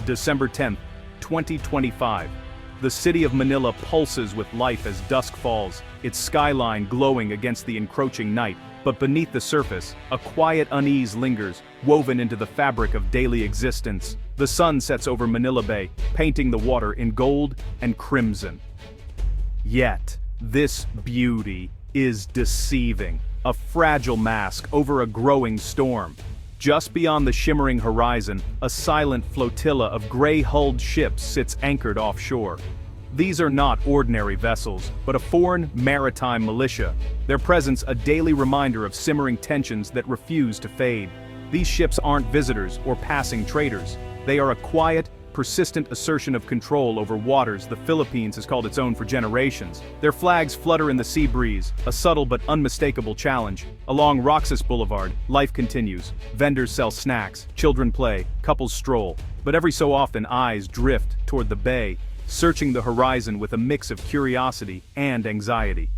December 10, 2025. The city of Manila pulses with life as dusk falls, its skyline glowing against the encroaching night. But beneath the surface, a quiet unease lingers, woven into the fabric of daily existence. The sun sets over Manila Bay, painting the water in gold and crimson. Yet, this beauty is deceiving, a fragile mask over a growing storm. Just beyond the shimmering horizon, a silent flotilla of gray-hulled ships sits anchored offshore. These are not ordinary vessels, but a foreign maritime militia, their presence a daily reminder of simmering tensions that refuse to fade. These ships aren't visitors or passing traders. They are a quiet, persistent assertion of control over waters the Philippines has called its own for generations. Their flags flutter in the sea breeze, a subtle but unmistakable challenge. Along Roxas Boulevard, life continues. Vendors sell snacks, children play, couples stroll. But every so often eyes drift toward the bay, searching the horizon with a mix of curiosity and anxiety.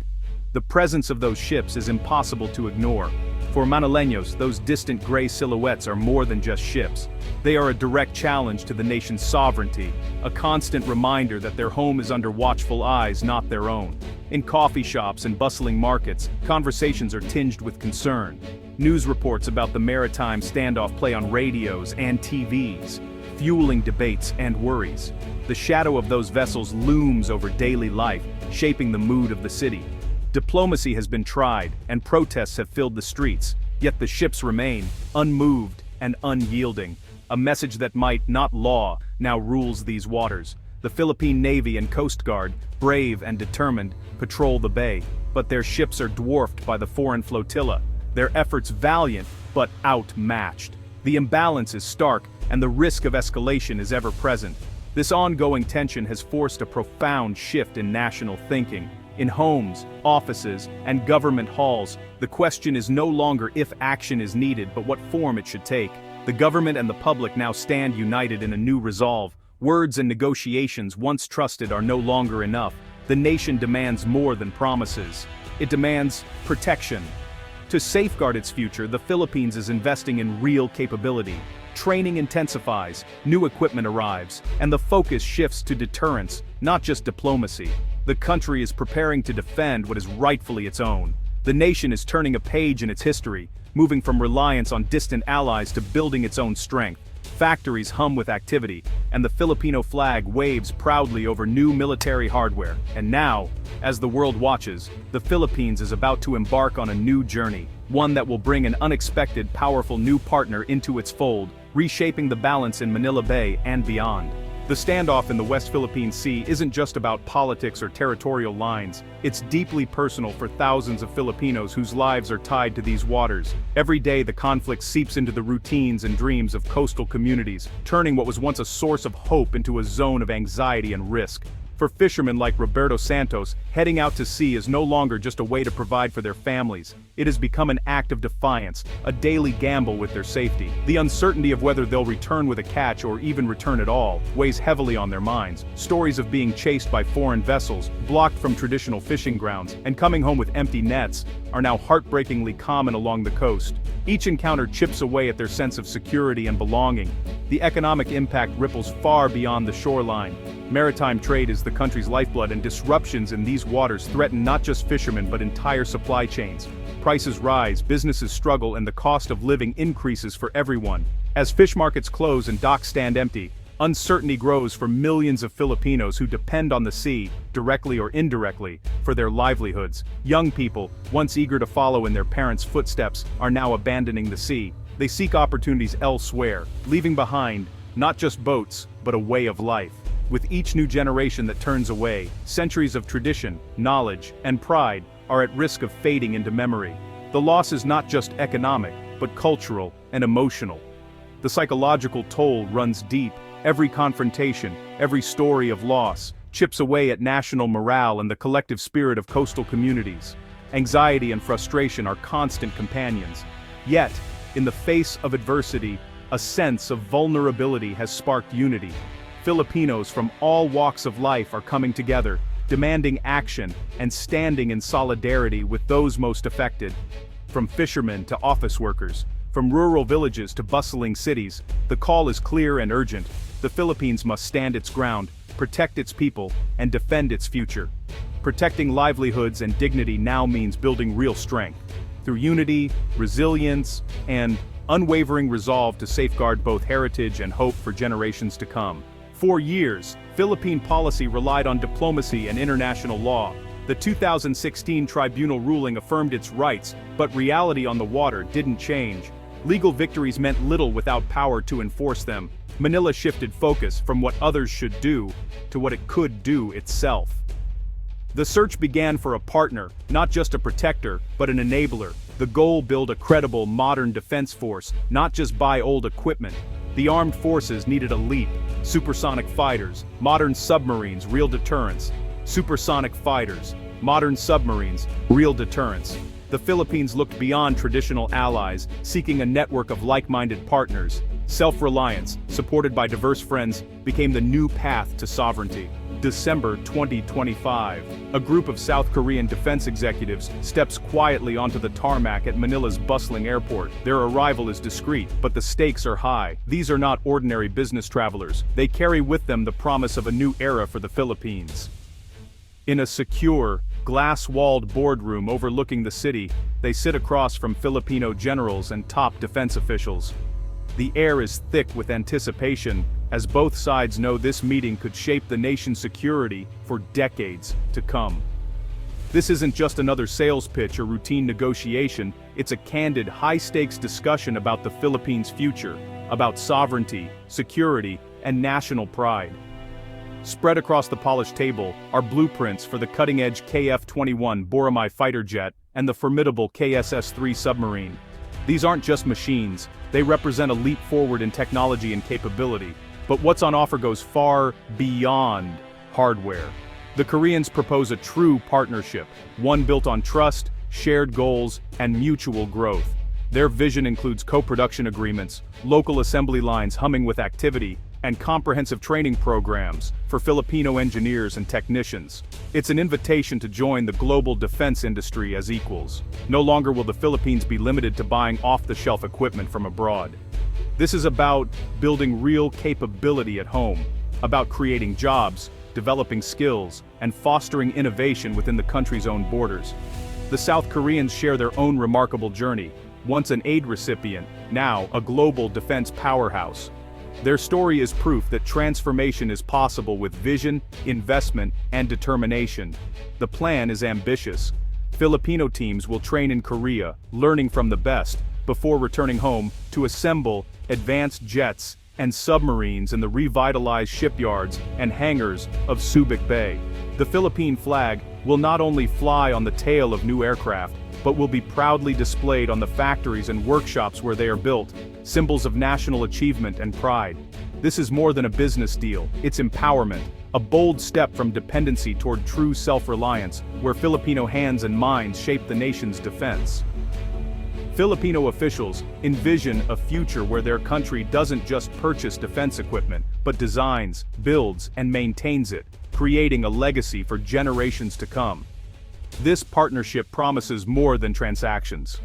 The presence of those ships is impossible to ignore. For Manileños, those distant gray silhouettes are more than just ships. They are a direct challenge to the nation's sovereignty, a constant reminder that their home is under watchful eyes, not their own. In coffee shops and bustling markets, conversations are tinged with concern. News reports about the maritime standoff play on radios and TVs, fueling debates and worries. The shadow of those vessels looms over daily life, shaping the mood of the city. Diplomacy has been tried, and protests have filled the streets, yet the ships remain, unmoved and unyielding. A message that might, not law, now rules these waters. The Philippine Navy and Coast Guard, brave and determined, patrol the bay, but their ships are dwarfed by the foreign flotilla, their efforts valiant but outmatched. The imbalance is stark, and the risk of escalation is ever present. This ongoing tension has forced a profound shift in national thinking. In homes, offices, and government halls, the question is no longer if action is needed but what form it should take. The government and the public now stand united in a new resolve. Words and negotiations once trusted are no longer enough. The nation demands more than promises. It demands protection. To safeguard its future, the Philippines is investing in real capability. Training intensifies, new equipment arrives, and the focus shifts to deterrence, not just diplomacy. The country is preparing to defend what is rightfully its own. The nation is turning a page in its history, moving from reliance on distant allies to building its own strength. Factories hum with activity, and the Filipino flag waves proudly over new military hardware. And now, as the world watches, the Philippines is about to embark on a new journey, one that will bring an unexpected, powerful new partner into its fold, reshaping the balance in Manila Bay and beyond. The standoff in the West Philippine Sea isn't just about politics or territorial lines. It's deeply personal for thousands of Filipinos whose lives are tied to these waters. Every day the conflict seeps into the routines and dreams of coastal communities, turning what was once a source of hope into a zone of anxiety and risk. For fishermen like Roberto Santos, heading out to sea is no longer just a way to provide for their families. It has become an act of defiance, a daily gamble with their safety. The uncertainty of whether they'll return with a catch or even return at all weighs heavily on their minds. Stories of being chased by foreign vessels, blocked from traditional fishing grounds, and coming home with empty nets are now heartbreakingly common along the coast. Each encounter chips away at their sense of security and belonging. The economic impact ripples far beyond the shoreline. Maritime trade is the country's lifeblood, and disruptions in these waters threaten not just fishermen but entire supply chains. Prices rise, businesses struggle, and the cost of living increases for everyone. As fish markets close and docks stand empty, uncertainty grows for millions of Filipinos who depend on the sea, directly or indirectly, for their livelihoods. Young people, once eager to follow in their parents' footsteps, are now abandoning the sea. They seek opportunities elsewhere, leaving behind not just boats, but a way of life. With each new generation that turns away, centuries of tradition, knowledge, and pride are at risk of fading into memory. The loss is not just economic, but cultural and emotional. The psychological toll runs deep. Every confrontation, every story of loss, chips away at national morale and the collective spirit of coastal communities. Anxiety and frustration are constant companions. Yet, in the face of adversity, a sense of vulnerability has sparked unity. Filipinos from all walks of life are coming together, demanding action and standing in solidarity with those most affected. From fishermen to office workers, from rural villages to bustling cities, the call is clear and urgent. the Philippines must stand its ground, protect its people, and defend its future. Protecting livelihoods and dignity now means building real strength, through unity, resilience, and unwavering resolve to safeguard both heritage and hope for generations to come. For years, Philippine policy relied on diplomacy and international law. The 2016 tribunal ruling affirmed its rights, but reality on the water didn't change. Legal victories meant little without power to enforce them. Manila shifted focus from what others should do to what it could do itself. The search began for a partner, not just a protector, but an enabler. The goal: build a credible, modern defense force, not just buy old equipment. The armed forces needed a leap: supersonic fighters, modern submarines, real deterrence. Supersonic fighters, modern submarines, real deterrence. The Philippines looked beyond traditional allies, seeking a network of like-minded partners. Self-reliance, supported by diverse friends, became the new path to sovereignty. December 2025. A group of South Korean defense executives steps quietly onto the tarmac at Manila's bustling airport. Their arrival is discreet, but the stakes are high. These are not ordinary business travelers. They carry with them the promise of a new era for the Philippines. In a secure, glass-walled boardroom overlooking the city, they sit across from Filipino generals and top defense officials. The air is thick with anticipation, as both sides know this meeting could shape the nation's security for decades to come. This isn't just another sales pitch or routine negotiation, it's a candid, high-stakes discussion about the Philippines' future, about sovereignty, security, and national pride. Spread across the polished table are blueprints for the cutting-edge KF-21 Boracay fighter jet and the formidable KSS-3 submarine. These aren't just machines, they represent a leap forward in technology and capability. But what's on offer goes far beyond hardware. The Koreans propose a true partnership, one built on trust, shared goals, and mutual growth. Their vision includes co-production agreements, local assembly lines humming with activity, and comprehensive training programs for Filipino engineers and technicians. It's an invitation to join the global defense industry as equals. No longer will the Philippines be limited to buying off-the-shelf equipment from abroad. This is about building real capability at home, about creating jobs, developing skills, and fostering innovation within the country's own borders. The South Koreans share their own remarkable journey, once an aid recipient, now a global defense powerhouse. Their story is proof that transformation is possible with vision, investment, and determination. The plan is ambitious. Filipino teams will train in Korea, learning from the best, before returning home to assemble advanced jets and submarines in the revitalized shipyards and hangars of Subic Bay. The Philippine flag will not only fly on the tail of new aircraft, but will be proudly displayed on the factories and workshops where they are built, symbols of national achievement and pride. This is more than a business deal, it's empowerment, a bold step from dependency toward true self-reliance, where Filipino hands and minds shape the nation's defense. Filipino officials envision a future where their country doesn't just purchase defense equipment, but designs, builds, and maintains it, creating a legacy for generations to come. This partnership promises more than transactions.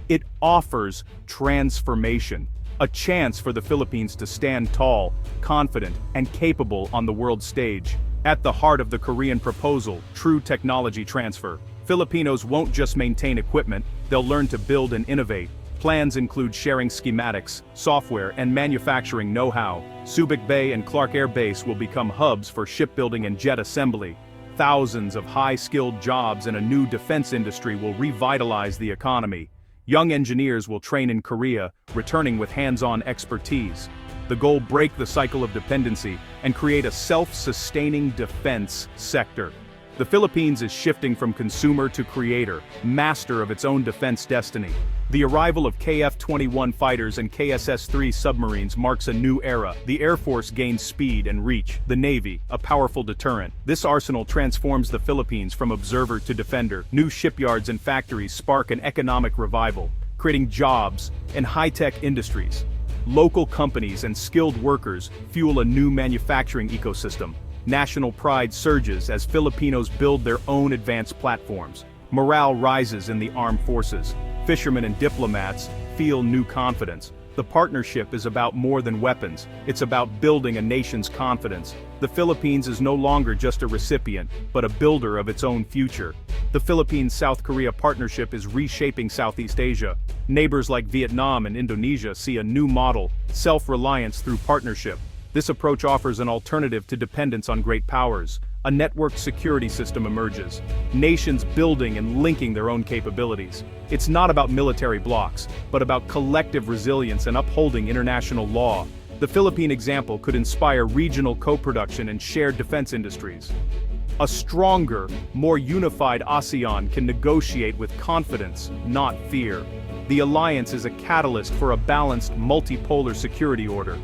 It offers transformation, a chance for the Philippines to stand tall, confident, and capable on the world stage. At the heart of the Korean proposal, true technology transfer. Filipinos won't just maintain equipment, they'll learn to build and innovate. Plans include sharing schematics, software, and manufacturing know-how. Subic Bay and Clark Air Base will become hubs for shipbuilding and jet assembly. Thousands of high-skilled jobs in a new defense industry will revitalize the economy. Young engineers will train in Korea, returning with hands-on expertise. The goal: break the cycle of dependency and create a self-sustaining defense sector. The Philippines is shifting from consumer to creator, master of its own defense destiny. The arrival of KF-21 fighters and KSS-3 submarines marks a new era. The Air Force gains speed and reach. The Navy, a powerful deterrent. This arsenal transforms the Philippines from observer to defender. New shipyards and factories spark an economic revival, creating jobs and high-tech industries. Local companies and skilled workers fuel a new manufacturing ecosystem. National pride surges as Filipinos build their own advanced platforms. Morale rises in the armed forces. Fishermen and diplomats feel new confidence. The partnership is about more than weapons, it's about building a nation's confidence. The Philippines is no longer just a recipient, but a builder of its own future. The Philippines-South Korea partnership is reshaping Southeast Asia. Neighbors like Vietnam and Indonesia see a new model, self-reliance through partnership. This approach offers an alternative to dependence on great powers. A network security system emerges, nations building and linking their own capabilities. It's not about military blocs, but about collective resilience and upholding international law. The Philippine example could inspire regional co-production and shared defense industries. A stronger, more unified ASEAN can negotiate with confidence, not fear. The alliance is a catalyst for a balanced, multipolar security order.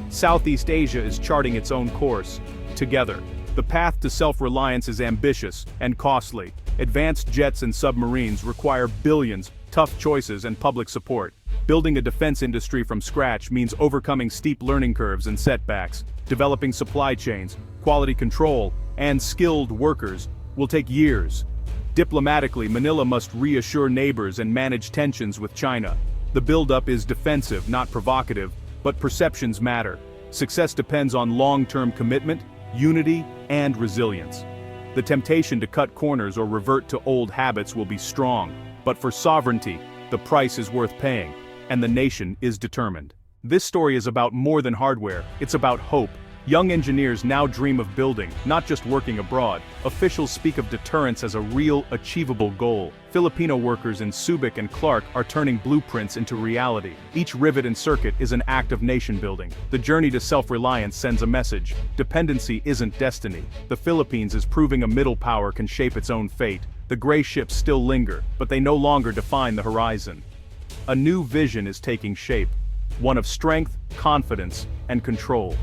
Southeast Asia is charting its own course, together. The path to self-reliance is ambitious and costly. Advanced jets and submarines require billions, tough choices, and public support. Building a defense industry from scratch means overcoming steep learning curves and setbacks. Developing supply chains, quality control, and skilled workers will take years. Diplomatically, Manila must reassure neighbors and manage tensions with China. The buildup is defensive, not provocative, but perceptions matter. Success depends on long-term commitment, unity, and resilience. The temptation to cut corners or revert to old habits will be strong, but for sovereignty, the price is worth paying, and the nation is determined. This story is about more than hardware, it's about hope. Young engineers now dream of building, not just working abroad. Officials speak of deterrence as a real, achievable goal. Filipino workers in Subic and Clark are turning blueprints into reality. Each rivet and circuit is an act of nation building. The journey to self-reliance sends a message. Dependency isn't destiny. The Philippines is proving a middle power can shape its own fate. The gray ships still linger, but they no longer define the horizon. A new vision is taking shape. One of strength, confidence, and control.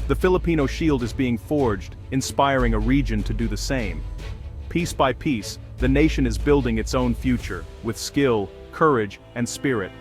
The Filipino shield is being forged, inspiring a region to do the same. Piece by piece, the nation is building its own future, with skill, courage, and spirit.